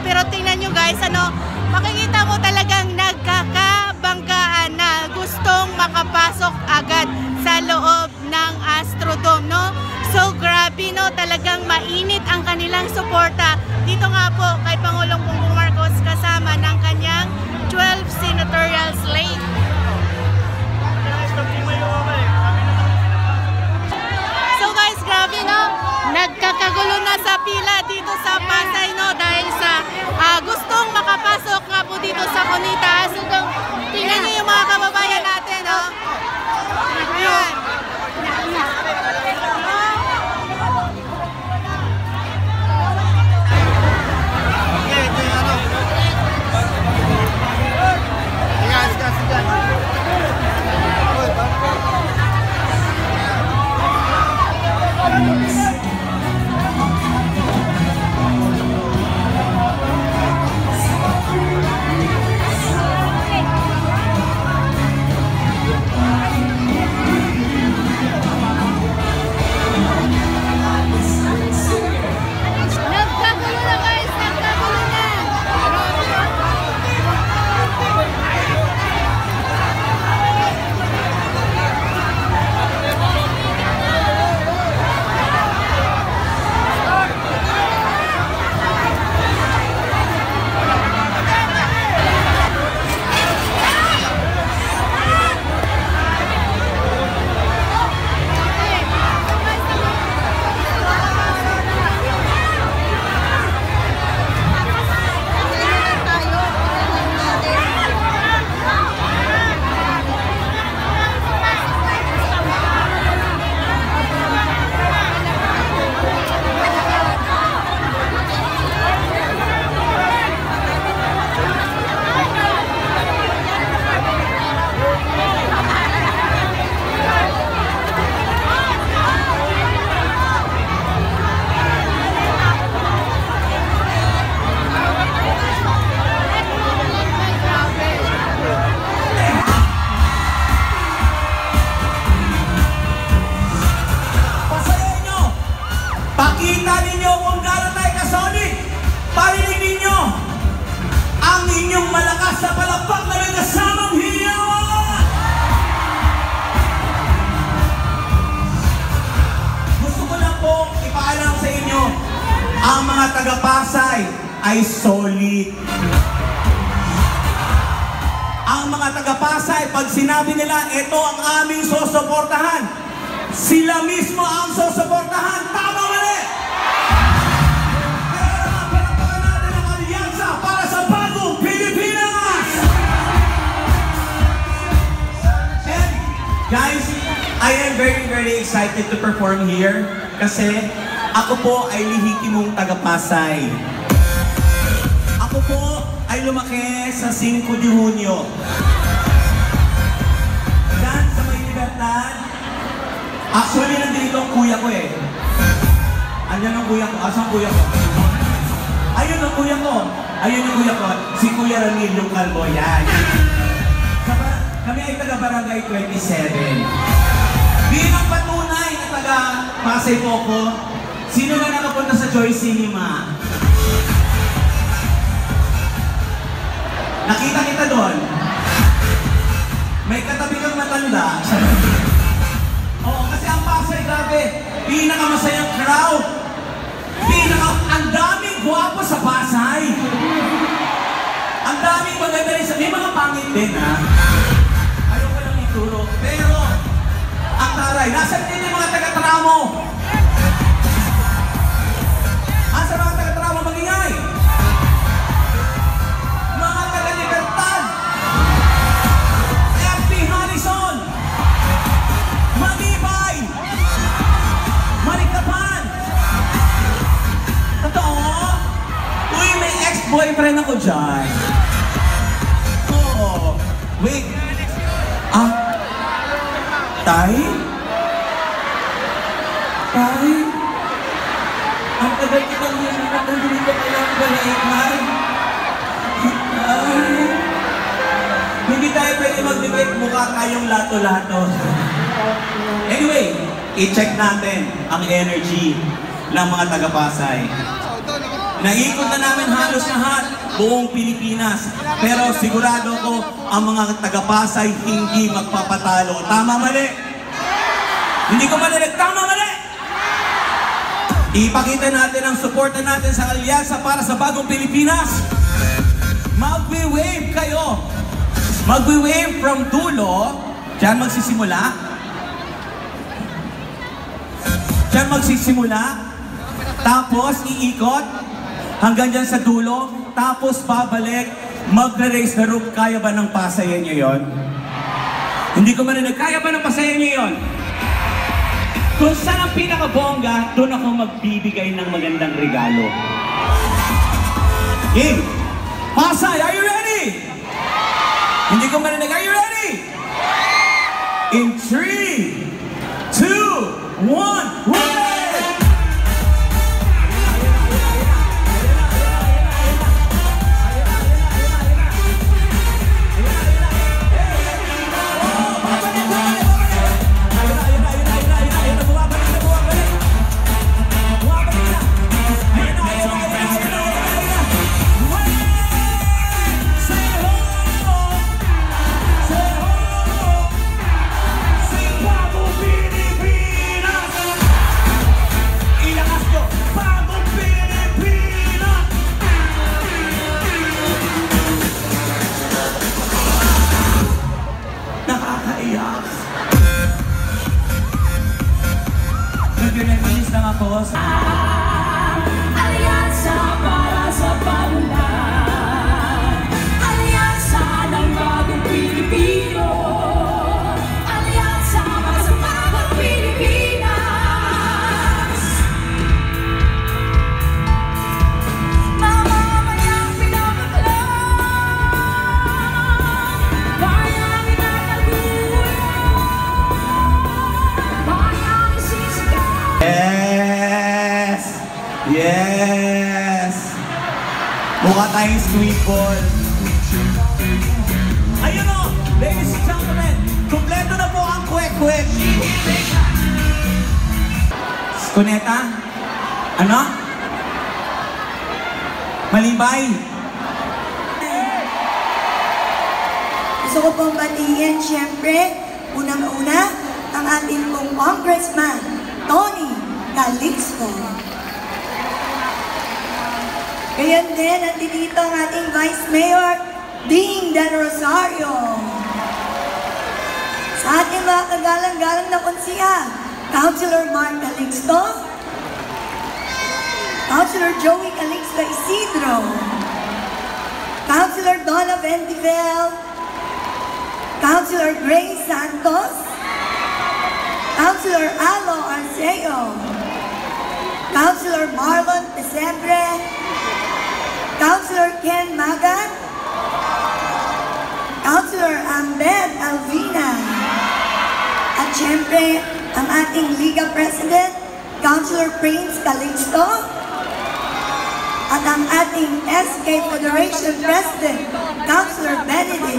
Pero tingnan nyo guys, makikita mo talagang nagkakabanggaan na gustong makapasok agad sa loob ng Astrodome, no? So grabe, no? Talagang mainit ang kanilang suporta dito nga po kay Pangulong Bongbong Marcos kasama ng kanyang 12 senatorial slate. So guys, grabe, no? Nagkakagulo na sa pila dito sa Pasay, no? Dahil sa gustong makapasok nga po dito sa Cunita. So tingnan nyo yung mga kababayan natin, no? Ayan. Ang mga taga-Pasay ay solid. Ang mga taga-Pasay, pag sinabi nila, ito ang aming susuportahan, sila mismo ang susuportahan. Tama mali! Kaya naman, palapakan natin ang alyansa para sa bagong Pilipinas! And guys, I am very excited to perform here kasi ako po ay lihitimong taga-Pasay. Ako po ay lumaki sa 5 de Junio. Diyan sa May Libertad. Actually, nandito ang kuya ko eh. Andiyan ang kuya ko. Asan ang kuya ko? Ayun ang kuya ko. Ayun ang kuya ko. Si Kuya Ramil, yung kalbo. Yan. Kami ay taga-Barangay 27. Bilang patunay na taga-Pasay po ko, sino na nakapunta sa Joy Cinema? Nakita kita doon. May katabi kang matanda. Oo, kasi ang Pasay, grabe. Pinakamasayang crowd. Ang daming gwapo sa Pasay. Ang daming maganda rin sa... May mga pangit din, ha? Ayaw ko lang ituro. Pero, ang taray, nasa din yung mga taga-tramo. Asa mga taga-tramo magingay? Mga taga-Libertad. FP Harrison. Manibay. Marikapan. Totoo? Uy, may ex-boyfriend ako dyan. Oo. Wait. Ah? Tay? Tay? Ang tagal kitang hihinap ng dito kailangan balikan. Tay? Hindi tayo pwede mag-debate, mukha tayong lato-lato. Anyway, i-check natin ang energy ng mga taga-Pasay. Naikot na namin halos lahat, buong Pilipinas. Pero sigurado ko, ang mga taga-Pasay hindi magpapatalo. Tama, mali? Hindi ko marinig, tama, mali? Ipakita natin ang suporta natin sa alyansa para sa bagong Pilipinas. Magwi-wave kayo. Magwi-wave from dulo. Diyan magsisimula. Diyan magsisimula. Tapos iikot hanggang dyan sa dulo. Tapos babalik. Magre-raise the roof. Kaya ba ng pasayan nyo yun? Hindi ko marinig. Kaya ba ng pasayan nyo yun? Kung saan ang pinakabongga, doon ako magbibigay ng magandang regalo. Game! Pasay, are you ready? Hindi ko marinig. Are you ready? In 3, 2, 1, wave! Nag-reminis lang ako sa... Alyansa para sa paglaban. Alyansa ng bagong Pilipino. Alyansa para sa bagong Pilipinas. Mamamayang pinapaklan. Bayang inatagulan. Bayang isisigaw. Yes! Yes! Mukha tayong sweet ball. Ayun o! Ladies and gentlemen, kumpleto na po ang kwek-kwek. Kuneta? Ano? Malibay? Gusto ko pong batiin, siyempre, unang-una, ang ating pong Congressman, Tony Calixto. Gayon din, nandito ang ating Vice Mayor, Ding Del Rosario. Sa ating mga kagalang-galang na konsiya, Councilor Mark Calixto, Councilor Joey Calixto Isidro, Councilor Donna Vendivel, Councilor Grace Santos, Councilor Alo Arceo, Councilor Marlon Pesebre, Councilor Ken Magan, Councilor Ahmed Alvina, at syempre ang ating Liga President, Councilor Prince Calixto, at ang ating SK Federation President, Councilor Benedict